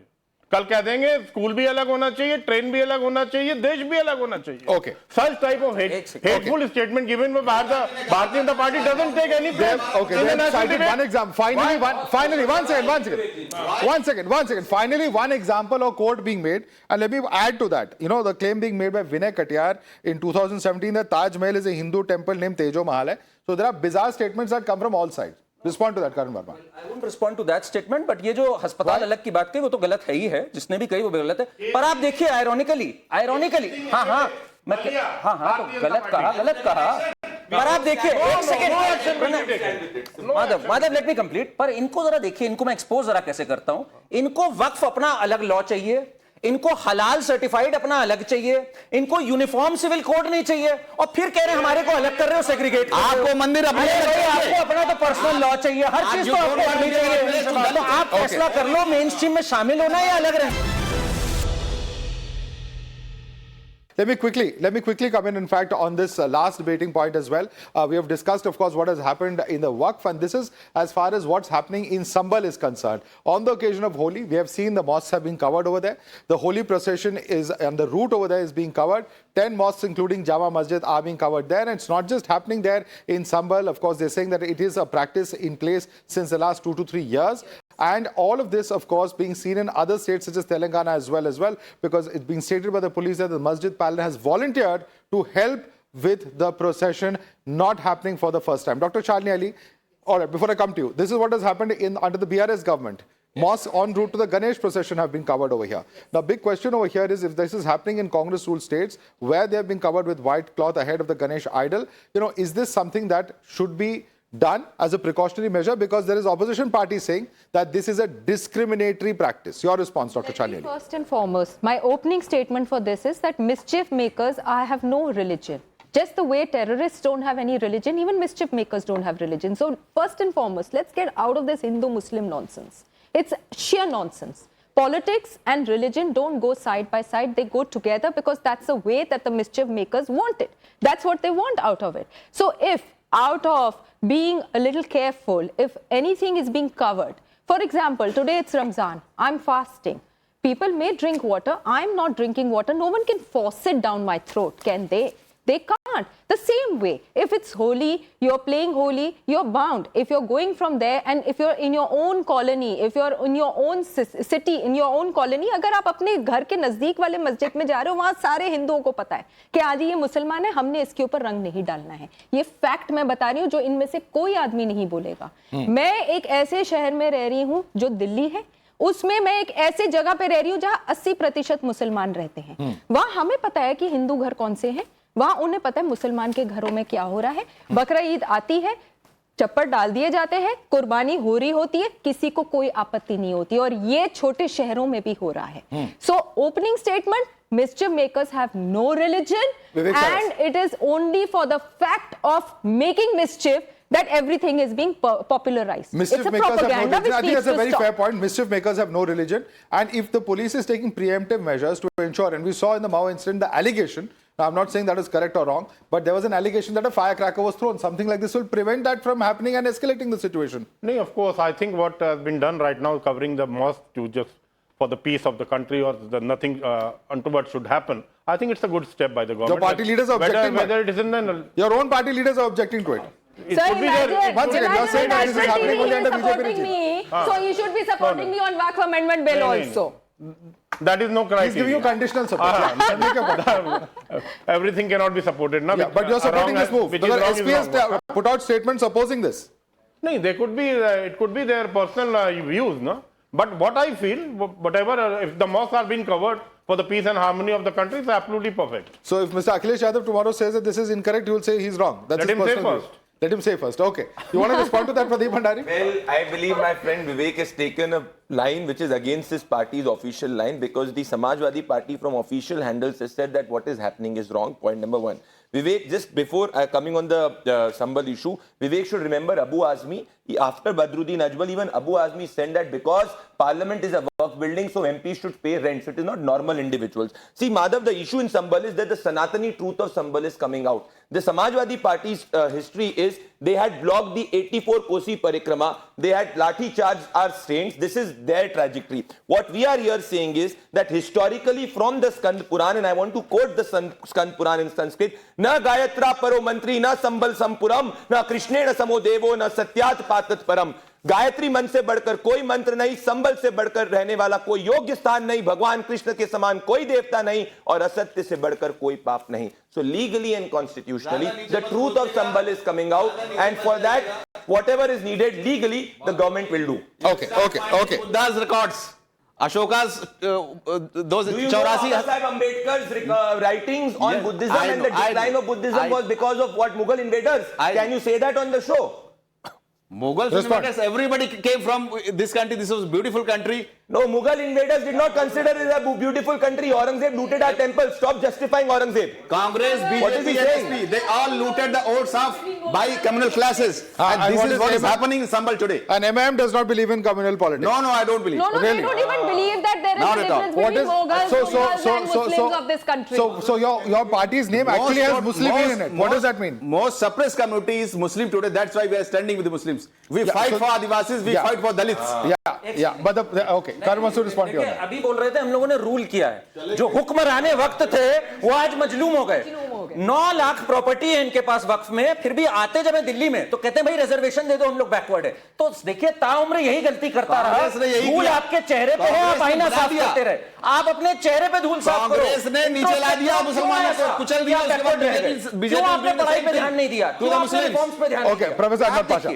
कल कह देंगे स्कूल भी अलग होना चाहिए, ट्रेन भी अलग होना चाहिए, देश भी अलग होना चाहिए. Okay. Such type of hateful statement given by Bharatiya Janata Party doesn't take any place. Okay, they have cited one example. Finally, one second. Finally, one example of quote being made, and let me add to that. The claim being made by Vinay Katiyar in 2017 that Taj Mahal is a Hindu temple named Tejo Mahal hai. So there are bizarre statements that come from all sides. Respond to that, Karan Verma. I won't respond to that statement, but ये जो अस्पताल अलग की बात कही वो तो गलत है ही है, जिसने भी कही वो गलत है. पर आप देखिए ironically, हाँ, तो गलत कहा. पर आप देखिए एक second, Madhav let me complete. पर इनको जरा देखिए, इनको मैं एक्सपोज जरा कैसे करता हूं. इनको वक्फ अपना अलग लॉ चाहिए, इनको हलाल सर्टिफाइड अपना अलग चाहिए, इनको यूनिफॉर्म सिविल कोड नहीं चाहिए, और फिर कह रहे हैं हमारे को अलग कर रहे हो, सेग्रीगेट. आपको मंदिर आपको अपना तो पर्सनल लॉ चाहिए, हर चीज तो आपको अपनी चाहिए. तो आप फैसला कर लो मेन स्ट्रीम में शामिल होना या अलग रहना. Let me quickly come in fact, on this last debating point as well. We have discussed, of course, what has happened in the Waqf, and this is as far as what's happening in Sambal is concerned. On the occasion of Holi, we have seen the mosques have been covered over there. The Holi procession is, and the route over there is being covered. 10 mosques, including Jama Masjid, are being covered there. And it's not just happening there in Sambal. Of course, they're saying that it is a practice in place since the last 2 to 3 years. And all of this, of course, being seen in other states such as Telangana as well, because it's been stated by the police that the Masjid Palan has volunteered to help with the procession not happening for the first time. Dr. Shalini Ali, all right, before I come to you, this is what has happened under the BRS government. Mosques en route to the Ganesh procession have been covered over here. Now, big question over here is if this is happening in Congress-ruled states where they have been covered with white cloth ahead of the Ganesh idol, is this something that should be done as a precautionary measure? Because there is opposition party saying that this is a discriminatory practice. Your response, Dr. Shalini Ali. First and foremost, my opening statement for this is that mischief makers have no religion. Just the way terrorists don't have any religion, even mischief makers don't have religion. So first and foremost, let's get out of this Hindu-Muslim nonsense. It's sheer nonsense. Politics and religion don't go side by side. They go together because that's the way that the mischief makers want it. That's what they want out of it. So if out of being a little careful, if anything is being covered, for example, today it's Ramzan, I'm fasting. People may drink water. I'm not drinking water. No one can force it down my throat, can they? They can't. The same way, if it's holy, you're playing holy, you're bound. If you're going from there and if you're in your own colony, if you're in your own city, in your own colony, अगर आप अपने घर के नजदीक वाले मस्जिद में जा रहे हो, वहाँ सारे हिंदुओं को पता है कि आज ये मुसलमान है, हमने इसके ऊपर रंग नहीं डालना है. ये फैक्ट मैं बता रही हूँ जो इनमें से कोई आदमी नहीं बोलेगा. मैं एक ऐसे शहर में रह रही हूँ जो दिल्ली है, उसमें मैं एक ऐसी जगह पे रह रही हूँ जहाँ 80% मुसलमान रहते हैं. वहाँ हमें पता है कि हिंदू घर कौन से हैं, वहां उन्हें पता है मुसलमान के घरों में क्या हो रहा है. बकरा ईद आती है, चप्पल डाल दिए जाते हैं, कुर्बानी हो रही होती है, किसी को कोई आपत्ति नहीं होती, और ये छोटे शहरों में भी हो रहा है. So opening statement, mischief makers have no religion and it is only for the fact of making mischief that everything is being popularized. Mischief makers have no religion. I think that's a very fair point. Mischief makers have no religion, and if the police is taking preemptive measures to ensure, and we saw in the Mao incident the allegation, now I'm not saying that is correct or wrong, but there was an allegation that a firecracker was thrown. Something like this will prevent that from happening and escalating the situation. No, of course, I think what has been done right now, covering the mosque to just for the peace of the country or the nothing untoward should happen, I think it's a good step by the government. Your party leaders are objecting. Whether it is in the... Your own party leaders are objecting to it. It could be there. Once again, you're saying that this is happening only under BJP supporting me, so you should be supporting me on Waqf Amendment Bill also. That is no criteria. He's giving you conditional support. Everything cannot be supported. No? Yeah, but you're supporting this move. The SP has put out statements opposing this. No, they could be, it could be their personal views, no? But what I feel, whatever, if the mosques are being covered for the peace and harmony of the country, it's absolutely perfect. So if Mr. Akhilesh Yadav tomorrow says that this is incorrect, you will say he's wrong. That's Let him say first. Let him say first. Okay. You want to respond to that, Pradeep Bhandari? Well, I believe my friend Vivek has taken a line which is against his party's official line, because the Samajwadi Party from official handles has said that what is happening is wrong. Point number one. Vivek, just before coming on the Sambal issue, Vivek should remember Abu Azmi. After Badruddin Ajmal, even Abu Azmi said that because Parliament is a work building, so MPs should pay rent. So it is not normal individuals. See, Madhav, the issue in Sambal is that the Sanatani truth of Sambal is coming out. The Samajwadi Party's history is they had blocked the 84 Kosi Parikrama. They had lathi charged our saints. This is their trajectory. What we are here saying is that historically from the Skand Puran, and I want to quote the Skand Puran in Sanskrit, na Gayatra Paro Mantri, na Sambal Sampuram, na Krishnena Samodevo, na Satyat Patat Param. Gayatri मंत्र से बढ़कर कोई मंत्र नहीं, संबल से बढ़कर रहने वाला कोई योग्य स्थान नहीं, भगवान कृष्ण के समान कोई देवता नहीं, और असत्य से बढ़कर कोई पाप नहीं. So legally and constitutionally, the truth of Sambal is coming out, and for that, whatever is needed legally, the government will do. Okay. Buddha's records. Ashoka's those Do you know 84 Babasaheb Ambedkar's writings on Buddhism and the decline of Buddhism was because of what? Mughal invaders? Can you say that on the show? Mughal invaders, everybody came from this country. This was a beautiful country. No, Mughal invaders did not consider it a beautiful country. Aurangzeb looted our temples. Stop justifying Aurangzeb. Congress, What is he BJP, saying? NSP, they all looted the oaths of by communal classes. And this is what is happening in Sambal today. And MIM does not believe in communal politics. No, I don't believe. No, Really? they don't even believe that there is Not a at all. difference between Mughals and Muslims of this country. So your party's name actually has Muslim in it. What does that mean? Most suppressed community is Muslim today. That's why we are standing with the Muslims. We fight for Adivasis, we fight for Dalits. Yeah. But okay. Karan wants to respond to you. अभी बोल रहे थे हम लोगों ने rule किया है, जो हुक्मराने वक्त थे वो आज मजलूम हो गए. 9 लाख प्रॉपर्टी है इनके पास वक्फ में, फिर भी आते जब है दिल्ली में तो कहते हैं भाई रिजर्वेशन दे दो, हम लोग बैकवर्ड है. तो देखिए ताउम्र यही गलती करता रहा. धूल आपके चेहरे पे है, आप आईना साफ करते रहे. आप अपने चेहरे पे धूल साफ करो. कांग्रेस ने नीचे ला दिया मुसलमानों को, कुचल दिया. क्यों आपने पढ़ाई पे ध्यान नहीं दिया? क्यों आपने रिफॉर्म्स पे ध्यान नहीं दिया? Okay, Professor Anwar Pasha.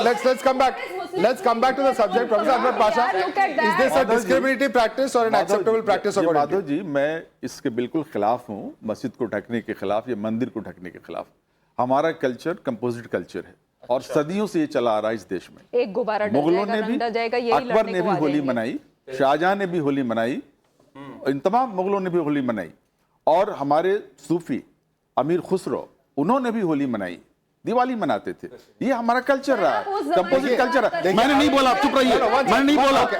Let's come back. let's come back to the subject. Professor Anwar Pasha, Look at that. is this a discriminatory practice or an acceptable practice according to Madhav you? जी, मैं इसके बिल्कुल खिलाफ हूँ, मस्जिद को ढकने के खिलाफ या मंदिर को ढकने के खिलाफ। हमारा कल्चर कंपोजिट कल्चर है और सदियों से ये चला आ रहा है इस देश में। एक गुब्बारा डल मुगलों जाएगा, ने भी, रंग डल जाएगा, यही अकबर लड़ने ने को भी आ होली जाएंगे। मनाई, शाहजहां ने भी होली मनाई, इन तमाम मुगलों ने भी होली मनाई और हमारे सूफी अमीर खुसरो उन्होंने भी होली मनाई, दिवाली मनाते थे। ये हमारा कल्चर रहा है, कंपोजिट कल्चर है। मैंने नहीं बोला, चुप रहिए, मैंने नहीं बोला। Okay.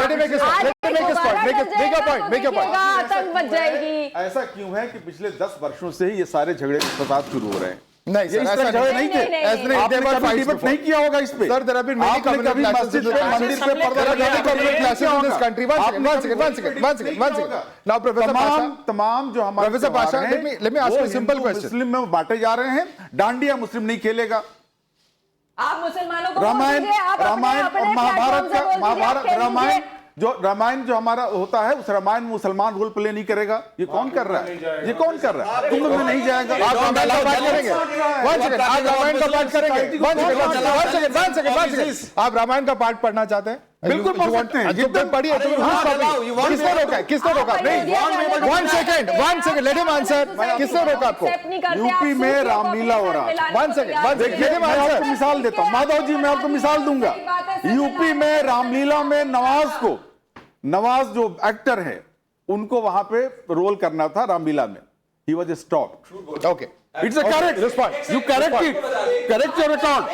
Let me make his point. Let me make his point. Make your point. Make your point. आतंक मच जाएगी। ऐसा क्यों है कि पिछले 10 वर्षों से ही ये सारे झगड़े फसाद शुरू हो रहे हैं? नहीं ये सर, इस ऐसा तरह झगड़े नहीं थे। नहीं, नहीं, आपने there were कभी fights डिबेट before. नहीं किया होगा इस पे। Sir, there have been many आपने communal कभी clashes मस्जिद in पे, this मंदिर पे country. पर्दा There are लगाने many का communal नहीं clashes किया in this होगा। country. One आपने second. कभी One second. Now, Professor Pasha. तमाम जो हमारे Professor त्योहार Pasha, हैं, let me ask you a वो simple हिंदू question. मुस्लिम में बांटे जा रहे हैं। डांडिया मुस्लिम नहीं खेलेगा। आप मुसलमानों को रामायण बोल दीजिए, आप अपने- रामायण अपने और महाभारत प्लेटफॉर्म से का बोल दीजिए, आप खेल रामायण लीजिए। रामायण जो हमारा होता है उस रामायण में मुसलमान रोल प्ले नहीं करेगा। ये कौन कर रहा है? ये कौन कर रहा है? कुंभ में नहीं जाएगा। आप रामायण का पाठ करेंगे? One second. आप रामायण का पाठ करेंगे? One second. आप रामायण का पाठ पढ़ना चाहते हैं? बिल्कुल पढ़ सकते हैं। जितने पढ़िए किसने रोका है? किसने रोका? नहीं, one second. Let him answer. किसने रोका आपको? यूपी में रामलीला हो रहा है। One second. देखिए, मैं आपको मिसाल देता हूँ। माधव जी, मैं आपको मिसाल दूंगा। यूपी में रामलीला में नवाज जो एक्टर है उनको वहां पे रोल करना था रामलीला में। He was stopped. Okay. It's a correct Response. You correct it, correct your record.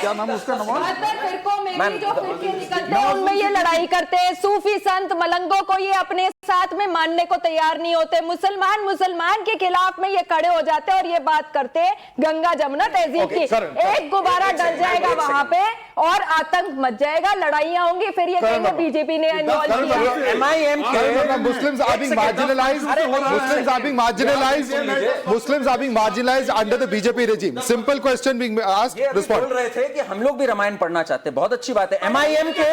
क्या नाम है उसका? नवाज। फिरकों में भी जो फिरके निकलते हैं उनमें ये लड़ाई करते हैं। सूफी संत मलंगों को ये अपने साथ में मानने को तैयार नहीं होते। मुसलमान के खिलाफ में ये खड़े हो जाते हैं और ये बात करते हैं गंगा जमुना तहजीब की। एक गुब्बारा डल जाएगा वहां पे और आतंक मच जाएगा, लड़ाइयां होंगी, फिर ये कहेंगे बीजेपी ने इन्वॉल्व किया। MIM के Muslims are being marginalized. Muslims are being marginalized. Muslims are being marginalized under the BJP regime. Simple question being asked. ये अभी Respond. बोल रहे थे कि हम लोग भी रामायण पढ़ना चाहते हैं, बहुत अच्छी बात है। MIM के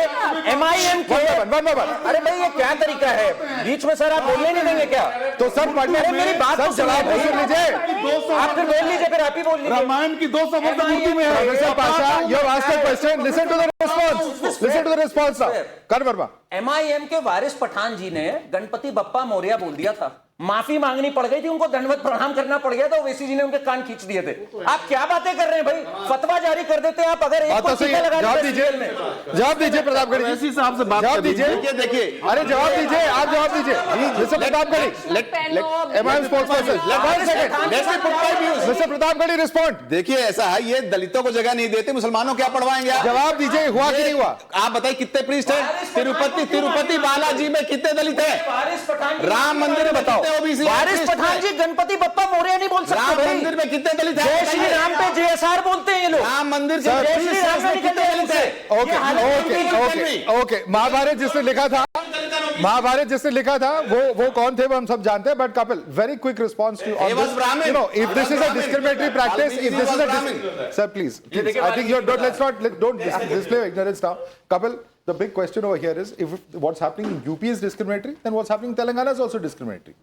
One by one. अरे भाई ये क्या तरीका है? बीच में सर आप बोलने नहीं देंगे क्या? तो सब पढ़ने अरे मेरी बात तो जवाब सुनिए सुन लीजिए। आप फिर बोल लीजिए, फिर आप ही बोल लीजिए। रामायण की 200 मूर्ति में है। Professor Pasha, you have asked a question. Listen to the response. Listen to the response now. Karan Verma. MIM के वारिस पठान जी ने गणपति बप्पा मौर्य बोल दिया था, माफी मांगनी पड़ गई थी, उनको दंडवत प्रणाम करना पड़ गया था, ओवैसी जी ने उनके कान खींच दिए थे। आप क्या बातें कर रहे हैं भाई? फतवा जारी कर देते हैं आप। अगर एक को टीका लगा जवाब दिया दीजिए, जेल में। जवाब दीजिए प्रतापगढ़ी जी। साहब से बात जवाब कर दीजिए। देखिए अरे जवाब दीजिए, आप जवाब दीजिए। Mister Pratapgarhi, MIM spokesperson. One second. Mr. Pratapgarhi respond. देखिए ऐसा है, ये दलितों को जगह नहीं देते, मुसलमानों क्या पढ़वाएंगे आप? जवाब दीजिए, हुआ कि नहीं हुआ? आप बताइए कितने प्रीस्ट हैं? तिरुपति बालाजी में कितने दलित हैं? वारिस पठान जी, राम मंदिर में बताओ। कितने ओबीसी हैं? वारिस पठान जी गणपति बप्पा मौर्य नहीं बोल सकते राम भाई। मंदिर में कितने दलित हैं? जय श्री राम पे JSR बोलते हैं ये लोग। राम मंदिर से जय श्री राम में कितने निकलते दलित हैं? ओके। महाभारत जिसने लिखा था वो कौन थे वो हम सब जानते हैं। But Kapil, very quick response to He was Brahmin. You know, if this is a discriminatory practice, if this is a sir, please, I think you're don't display ignorance now. Kapil, the big question over here is, if what's happening in UP is discriminatory, then what's happening in Telangana is also discriminatory.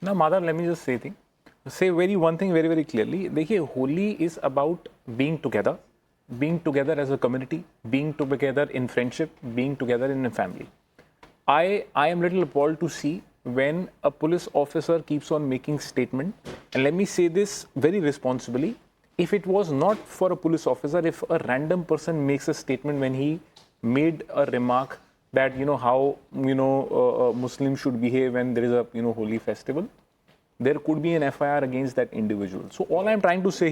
Now, Madhav, let me just say one thing very, very clearly. देखिए, Holi is about being together as a community, being together in friendship, being together in a family. I am little appalled to see when a police officer keeps on making statement, and let me say this very responsibly, if it was not for a police officer, if a random person makes a statement when he made a remark that how Muslims should behave when there is a holy festival, there could be an FIR against that individual. So all I'm trying to say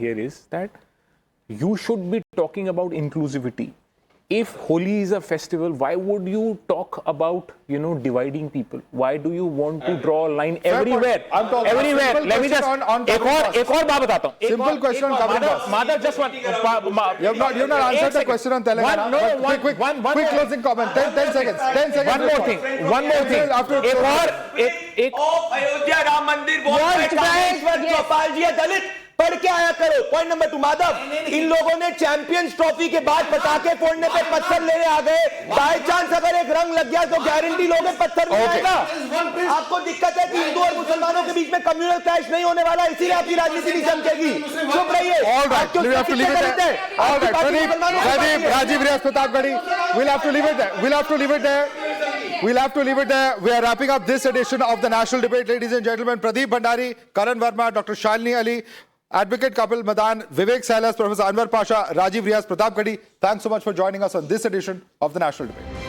here is that you should be talking about inclusivity. If Holi is a festival, why would you talk about dividing people? Why do you want to draw a line everywhere? Everywhere. Let me just एक और बात बताता हूँ. Simple question on Kabul. Mother, just one. You have not answered the question on Telangana. Quick closing comment. 10 seconds. 10 seconds. One more thing. Ayodhya Ram मंदिर बोल चौपाल जी दलित पढ़ के आया करो। पॉइंट नंबर 2, माधव, इन लोगों ने चैंपियंस ट्रॉफी के बाद पटाखे फोड़ने पे पत्थर लेने आ गए। बाय चांस अगर एक रंग लग गया तो गारंटी लोगे पत्थर नहीं आएगा। आपको दिक्कत है कि हिंदू और मुसलमानों के बीच में कम्युनल क्लैश नहीं होने वाला, इसीलिए आपकी राजनीति नहीं चमकेगी। चुप रहिए। All right, we have to leave it there. All right, Pradeep, Rajiv Riaz Pratapgarhi, we'll have to leave it there. We'll have to leave it there. We'll have to leave it there. We are wrapping up this edition of the National Debate, ladies and gentlemen. Pradeep Bhandari, Karan Verma, Dr. Shalini Ali, Advocate Kapil Madan, Vivek Sailas, Professor Anwar Pasha, Rajiv Riaz Pratapgarhi. Thanks so much for joining us on this edition of the National Debate.